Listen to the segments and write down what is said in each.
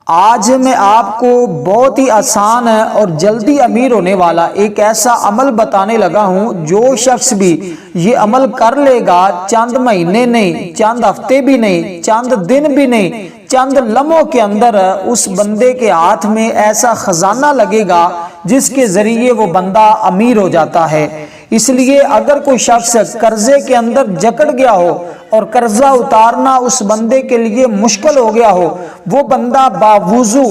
آج میں آپ کو بہت ہی آسان ہے اور جلدی امیر ہونے والا ایک ایسا عمل بتانے لگا ہوں، جو شخص بھی یہ عمل کر لے گا، چند مہینے نہیں، چند ہفتے بھی نہیں، چند دن بھی نہیں، چند لمحوں کے اندر اس بندے کے ہاتھ میں ایسا خزانہ لگے گا جس کے ذریعے وہ بندہ امیر ہو جاتا ہے۔ اس لیے اگر کوئی شخص قرضے کے اندر جکڑ گیا ہو اور قرضہ اتارنا اس بندے کے لیے مشکل ہو گیا ہو، وہ بندہ باوضو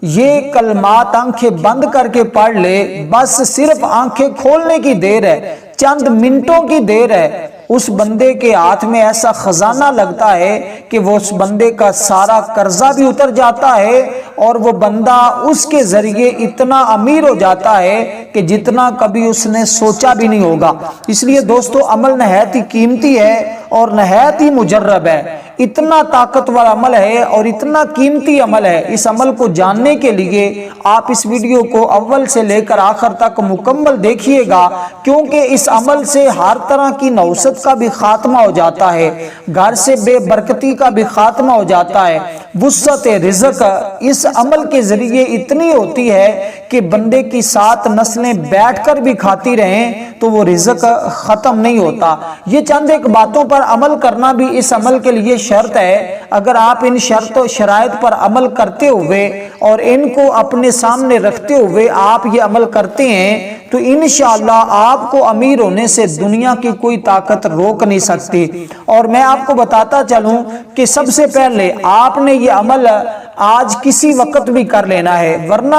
یہ کلمات آنکھیں بند کر کے پڑھ لے، بس صرف آنکھیں کھولنے کی دیر ہے، چند منٹوں کی دیر ہے، اس بندے کے ہاتھ میں ایسا خزانہ لگتا ہے کہ وہ اس بندے کا سارا قرضہ بھی اتر جاتا ہے اور وہ بندہ اس کے ذریعے اتنا امیر ہو جاتا ہے کہ جتنا کبھی اس نے سوچا بھی نہیں ہوگا۔ اس لیے دوستو، عمل نہایت ہی قیمتی ہے اور نہایت ہی مجرب ہے، اتنا طاقتور عمل ہے اور اتنا قیمتی عمل ہے۔ اس عمل کو جاننے کے لیے آپ اس ویڈیو کو اول سے لے کر آخر تک مکمل دیکھیے گا، کیونکہ اس عمل سے ہر طرح کی نحوست کا بھی خاتمہ ہو جاتا ہے، گھر سے بے برکتی کا بھی خاتمہ ہو جاتا ہے۔ وسعت رزق اس عمل کے ذریعے اتنی ہوتی ہے کہ بندے کی 7 نسلیں بیٹھ کر بھی کھاتی رہیں تو وہ رزق ختم نہیں ہوتا۔ یہ چند ایک باتوں پر عمل کرنا بھی اس عمل کے لیے شرط ہے۔ اگر آپ ان شرط و شرائط پر عمل کرتے ہوئے اور ان کو اپنے سامنے رکھتے ہوئے آپ یہ عمل کرتے ہیں تو انشاءاللہ آپ کو امیر ہونے سے دنیا کی کوئی طاقت روک نہیں سکتی۔ اور میں آپ کو بتاتا چلوں کہ سب سے پہلے آپ نے یہ عمل آج کسی وقت بھی کر لینا ہے، ورنہ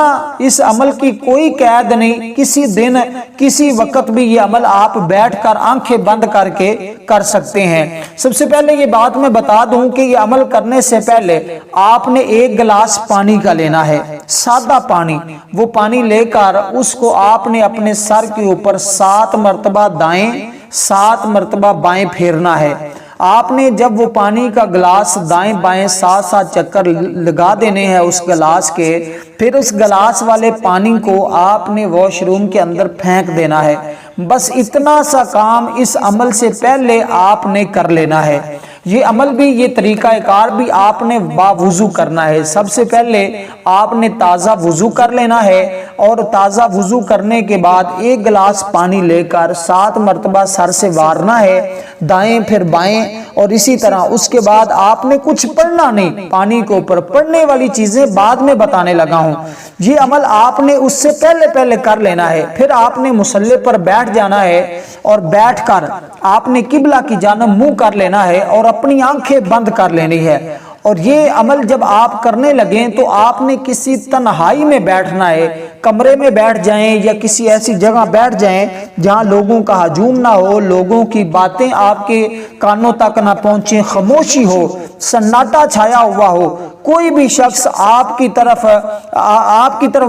اس عمل کی کوئی قید نہیں، کسی دن کسی وقت بھی یہ عمل آپ بیٹھ کر آنکھیں بند کر کے کر سکتے ہیں۔ سب سے پہلے یہ بات میں بتا دوں کہ یہ عمل کرنے سے پہلے آپ نے 1 گلاس پانی کا لینا ہے، سادہ پانی۔ وہ پانی لے کر اس کو آپ نے اپنے سر کے اوپر 7 مرتبہ دائیں 7 مرتبہ بائیں پھیرنا ہے۔ آپ نے جب وہ پانی کا گلاس دائیں بائیں 7 چکر لگا دینے ہیں اس گلاس کے، پھر اس گلاس والے پانی کو آپ نے واش روم کے اندر پھینک دینا ہے۔ بس اتنا سا کام اس عمل سے پہلے آپ نے کر لینا ہے۔ یہ عمل بھی، یہ طریقہ کار بھی آپ نے باوضو کرنا ہے۔ سب سے پہلے آپ نے تازہ وضو کر لینا ہے اور تازہ وضو کرنے کے بعد 1 گلاس پانی لے کر 7 مرتبہ سر سے وارنا ہے، دائیں پھر بائیں، اور اسی طرح اس کے بعد آپ نے کچھ پڑھنا نہیں، پانی کے اوپر پڑھنے والی چیزیں بعد میں بتانے لگا ہوں۔ یہ عمل آپ نے اس سے پہلے کر لینا ہے۔ پھر آپ نے مصلی پر بیٹھ جانا ہے اور بیٹھ کر آپ نے قبلہ کی جانب منہ کر لینا ہے اور اپنی آنکھیں بند کر لینی ہے۔ اور یہ عمل جب آپ کرنے لگیں تو آپ نے کسی تنہائی میں بیٹھنا ہے، کمرے میں بیٹھ جائیں یا کسی ایسی جگہ بیٹھ جائیں جہاں لوگوں کا ہجوم نہ ہو، لوگوں کی باتیں آپ کے کانوں تک نہ پہنچیں، خاموشی ہو، سناٹا چھایا ہوا ہو، کوئی بھی شخص آپ کی طرف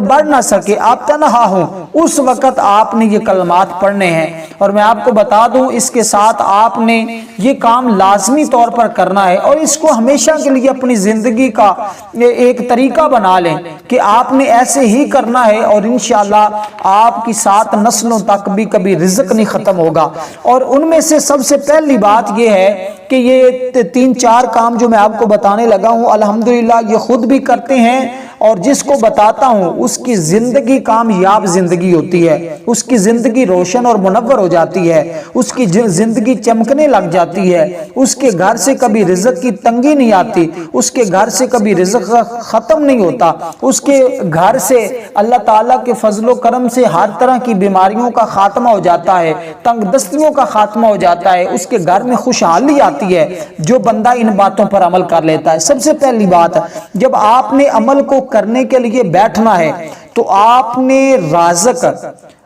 بڑھ نہ سکے، آپ تنہا ہوں، اس وقت آپ نے یہ کلمات پڑھنے ہیں۔ اور میں آپ کو بتا دوں اس کے ساتھ آپ نے یہ کام لازمی طور پر کرنا ہے اور اس کو ہمیشہ کے لیے اپنی زندگی کا ایک طریقہ بنا لیں کہ آپ نے ایسے ہی کرنا ہے اور انشاءاللہ آپ کی 7 نسلوں تک بھی کبھی رزق نہیں ختم ہوگا۔ اور ان میں سے سب سے پہلی بات یہ ہے کہ یہ 3-4 کام جو میں آپ کو بتانے لگا ہوں الحمدللہ یہ خود بھی کرتے ہیں، اور جس کو بتاتا ہوں اس کی زندگی کامیاب زندگی ہوتی ہے، اس کی زندگی روشن اور منور ہو جاتی ہے، اس کی زندگی چمکنے لگ جاتی ہے، اس کے گھر سے کبھی رزق کی تنگی نہیں آتی، اس کے گھر سے کبھی رزق ختم نہیں ہوتا، اس کے گھر سے اللہ تعالیٰ کے فضل و کرم سے ہر طرح کی بیماریوں کا خاتمہ ہو جاتا ہے، تنگ دستیوں کا خاتمہ ہو جاتا ہے، اس کے گھر میں خوشحالی آتی ہے جو بندہ ان باتوں پر عمل کر لیتا ہے۔ سب سے پہلی بات، جب آپ نے عمل کو کرنے کے لیے بیٹھنا ہے تو آپ نے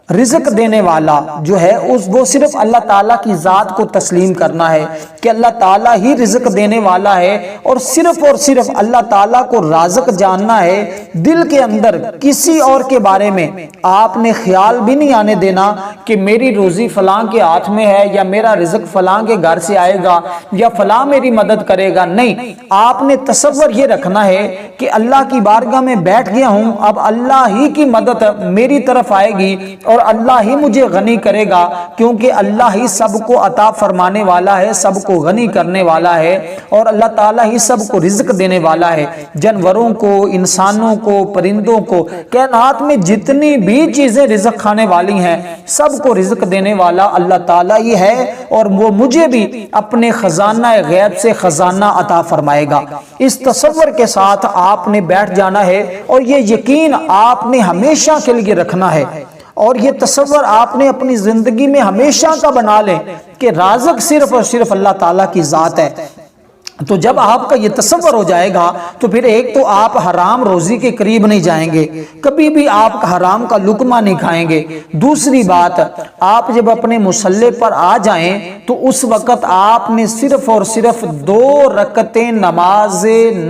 رزق دینے والا جو ہے وہ صرف اللہ تعالیٰ کی ذات کو تسلیم کرنا ہے کہ اللہ تعالیٰ ہی رزق دینے والا ہے، اور صرف اللہ تعالیٰ کو رازق جاننا ہے۔ دل کے اندر کسی اور کے بارے میں آپ نے خیال بھی نہیں آنے دینا کہ میری روزی فلاں کے ہاتھ میں ہے یا میرا رزق فلاں کے گھر سے آئے گا یا فلاں میری مدد کرے گا، نہیں، آپ نے تصور یہ رکھنا ہے کہ اللہ کی بارگاہ میں بیٹھ گیا ہوں، اب اللہ ہی کی مدد میری طرف آئے گی اور اللہ ہی مجھے غنی کرے گا، کیونکہ اللہ ہی سب کو عطا فرمانے والا ہے، سب کو غنی کرنے والا ہے، اور اللہ تعالیٰ ہی سب کو رزق دینے والا ہے، جانوروں کو، انسانوں کو، پرندوں کو، کائنات میں جتنی بھی چیزیں رزق کھانے والی ہیں سب کو رزق دینے والا اللہ تعالیٰ ہی ہے، اور وہ مجھے بھی اپنے خزانہ غیب سے خزانہ عطا فرمائے گا۔ اس تصور کے ساتھ آپ نے بیٹھ جانا ہے، اور یہ یقین آپ نے ہمیشہ کے لیے رکھنا ہے، اور یہ تصور آپ نے اپنی زندگی میں ہمیشہ کا بنا لیں کہ رازق صرف اور صرف اللہ تعالیٰ کی ذات ہے۔ تو جب آپ کا یہ تصور ہو جائے گا تو پھر ایک تو آپ حرام روزی کے قریب نہیں جائیں گے، کبھی بھی آپ حرام کا لقمہ نہیں کھائیں گے۔ دوسری بات، آپ جب اپنے مصلی پر آ جائیں تو اس وقت آپ نے صرف اور صرف 2 رکعتیں نماز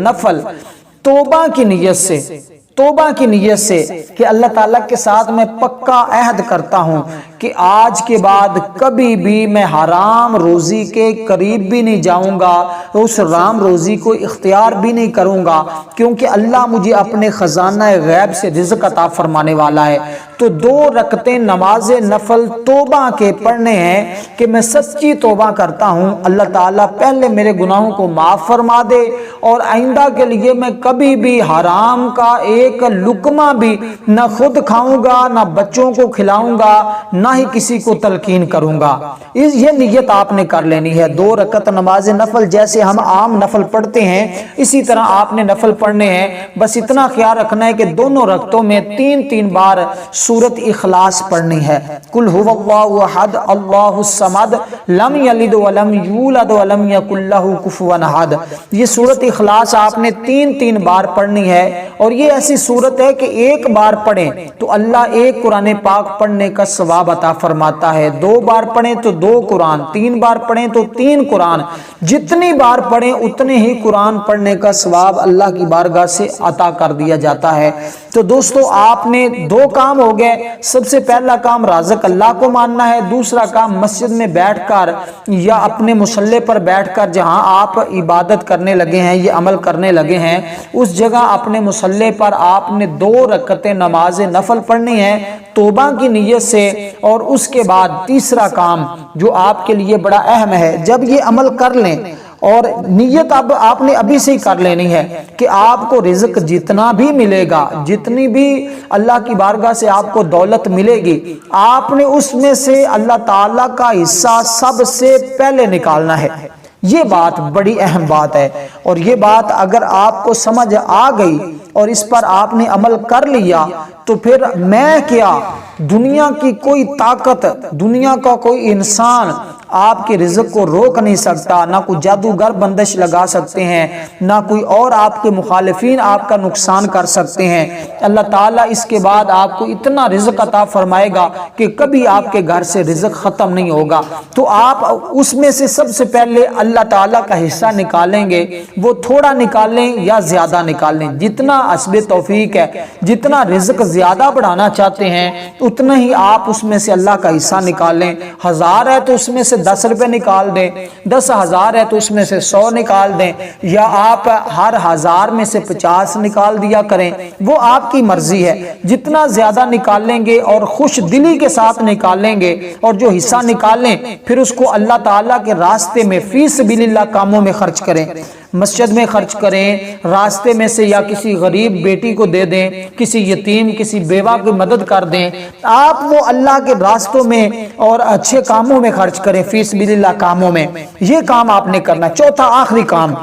نفل توبہ کی نیت سے، توبہ کی نیت سے کہ اللہ تعالیٰ کے ساتھ میں پکا عہد کرتا ہوں کہ آج کے بعد کبھی بھی میں حرام روزی کے قریب بھی نہیں جاؤں گا، اس حرام روزی کو اختیار بھی نہیں کروں گا، کیونکہ اللہ مجھے اپنے خزانہ غیب سے رزق عطا فرمانے والا ہے۔ تو 2 رکعتیں نماز نفل توبہ کے پڑھنے ہیں کہ میں سچی توبہ کرتا ہوں، اللہ تعالیٰ پہلے میرے گناہوں کو معاف فرما دے، اور آئندہ کے لیے میں کبھی بھی حرام کا ایک لقمہ بھی نہ خود کھاؤں گا، نہ بچوں کو کھلاؤں گا، نہ ہی کسی کو تلقین کروں گا۔ یہ نیت آپ نے کر لینی ہے۔ 2 رکعت نماز نفل جیسے ہم عام نفل پڑھتے ہیں اسی طرح آپ نے نفل پڑھنے ہیں، بس اتنا خیال رکھنا ہے کہ دونوں رکعتوں میں 3 بار سورت اخلاص پڑھنی ہے۔ قل هو اللہ احد اللہ الصمد لم یلد ولم یولد ولم یکن لہ کفوا احد۔ یہ سورت اخلاص آپ نے 3 بار پڑھنی ہے، اور یہ ایسی سورت ہے کہ ایک بار پڑھیں تو اللہ ایک قرآن پاک پڑھنے کا ثواب عطا فرماتا ہے، 2 بار پڑھیں تو 2 قرآن، 3 بار پڑھیں تو 3 قرآن، جتنی بار پڑھیں اتنے ہی قرآن پڑھنے کا ثواب اللہ کی بارگاہ سے عطا کر دیا جاتا ہے۔ تو دوستو آپ نے 2 کام ہو گئے۔ سب سے پہلا کام رازق اللہ کو ماننا ہے، دوسرا کام مسجد میں بیٹھ کر یا اپنے مصلی پر بیٹھ کر جہاں آپ عبادت کرنے لگے ہیں، یہ عمل کرنے لگے ہیں، اس جگہ اپنے مصلی پر آپ نے 2 رکعتیں نماز نفل پڑھنی ہے توبہ کی نیت سے۔ اور اس کے بعد تیسرا کام جو آپ کے لیے بڑا اہم ہے، جب یہ عمل کر لیں اور نیت اب آپ نے ابھی سے ہی کر لینی ہے کہ آپ کو رزق جتنا بھی ملے گا، جتنی بھی اللہ کی بارگاہ سے آپ کو دولت ملے گی، آپ نے اس میں سے اللہ تعالیٰ کا حصہ سب سے پہلے نکالنا ہے۔ یہ بات بڑی اہم بات ہے، اور یہ بات اگر آپ کو سمجھ آ گئی اور اس پر آپ نے عمل کر لیا تو پھر میں کیا، دنیا کی کوئی طاقت، دنیا کا کوئی انسان آپ کے رزق کو روک نہیں سکتا، نہ کوئی جادوگر بندش لگا سکتے ہیں، نہ کوئی اور آپ کے مخالفین آپ کا نقصان کر سکتے ہیں۔ اللہ تعالیٰ اس کے بعد آپ کو اتنا رزق عطا فرمائے گا کہ کبھی آپ کے گھر سے رزق ختم نہیں ہوگا۔ تو آپ اس میں سے سب سے پہلے اللہ تعالیٰ کا حصہ نکالیں گے، وہ تھوڑا نکالیں یا زیادہ نکالیں، جتنا حسب توفیق ہے، جتنا رزق زیادہ بڑھانا چاہتے ہیں اتنا ہی آپ اس میں سے اللہ کا حصہ نکالیں۔ 1000 ہے تو اس میں سے 10 روپے نکال دیں، 10,000 ہے تو اس میں سے 100 نکال دیں، یا آپ ہر 1000 میں سے 50 نکال دیا کریں، وہ آپ کی مرضی ہے۔ جتنا زیادہ نکالیں گے اور خوش دلی کے ساتھ نکالیں گے، اور جو حصہ نکالیں پھر اس کو اللہ تعالیٰ کے راستے میں فی سبیل اللہ کاموں میں خرچ کریں، مسجد میں خرچ کریں، راستے میں سے یا کسی غریب بیٹی کو دے دیں، کسی یتیم، کسی بیوہ کی مدد کر دیں، آپ وہ اللہ کے راستوں میں اور اچھے کاموں میں خرچ کریں، فی سبیل اللہ کاموں میں۔ یہ کام آپ نے کرنا۔ چوتھا آخری کام،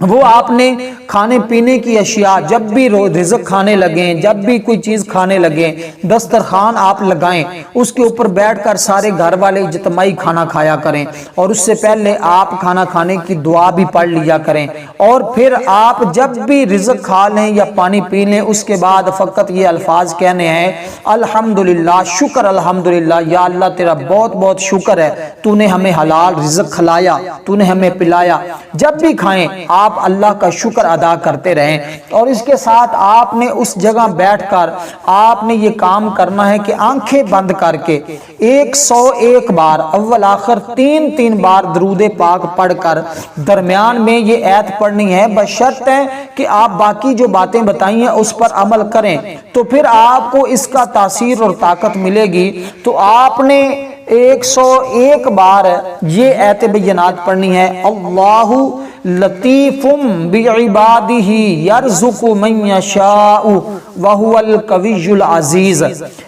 وہ آپ نے کھانے پینے کی اشیاء جب بھی رزق کھانے لگیں، جب بھی کوئی چیز کھانے لگیں، دسترخوان آپ لگائیں، اس کے اوپر بیٹھ کر سارے گھر والے اجتماعی کھانا کھایا کریں، اور اس سے پہلے آپ کھانا کھانے کی دعا بھی پڑھ لیا کریں، اور پھر آپ جب بھی رزق کھا لیں یا پانی پی لیں اس کے بعد فقط یہ الفاظ کہنے ہیں، الحمدللہ، شکر الحمدللہ، یا اللہ تیرا بہت بہت شکر ہے، تو نے ہمیں حلال رزق کھلایا، تو نے ہمیں پلایا۔ جب بھی کھائیں آپ اللہ کا شکر ادا کرتے رہیں، اور اس کے ساتھ آپ نے اس جگہ بیٹھ کر آپ نے یہ کام کرنا ہے کہ آنکھیں بند کر کے 101 بار اول آخر 3 بار درود پاک پڑھ کر درمیان میں یہ ایت پڑھنی ہے، بشرط ہے کہ آپ باقی جو باتیں بتائی ہیں اس پر عمل کریں، تو پھر آپ کو اس کا تاثیر اور طاقت ملے گی۔ تو آپ نے 101 بار یہ ایت بینات پڑھنی ہے، اللہ لطیف بعبادہ یرزق من یشاء وہو القوی العزیز۔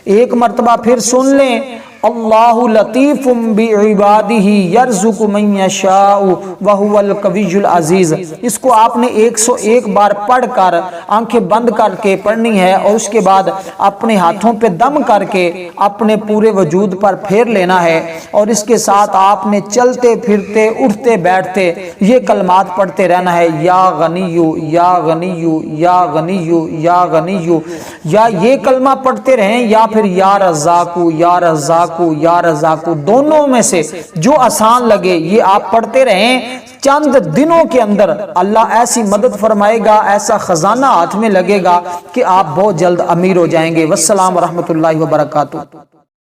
ایک مرتبہ پھر سن لیں، اللہ لطیف بعبادہ یرزق من یشاء وہو القوی العزیز۔ اس کو آپ نے 101 بار پڑھ کر آنکھیں بند کر کے پڑھنی ہے، اور اس کے بعد اپنے ہاتھوں پہ دم کر کے اپنے پورے وجود پر پھیر لینا ہے، اور اس کے ساتھ آپ نے چلتے پھرتے اٹھتے بیٹھتے یہ کلمات پڑھتے رہنا ہے، یا غنیو یا غنیو یا غنیو یا غنیو، یا یہ کلمہ پڑھتے رہیں یا پھر یا رزاقو یا رزاقو یا رزاقو، دونوں میں سے جو آسان لگے یہ آپ پڑھتے رہیں۔ چند دنوں کے اندر اللہ ایسی مدد فرمائے گا، ایسا خزانہ ہاتھ میں لگے گا کہ آپ بہت جلد امیر ہو جائیں گے۔ والسلام ورحمۃ اللہ وبرکاتہ۔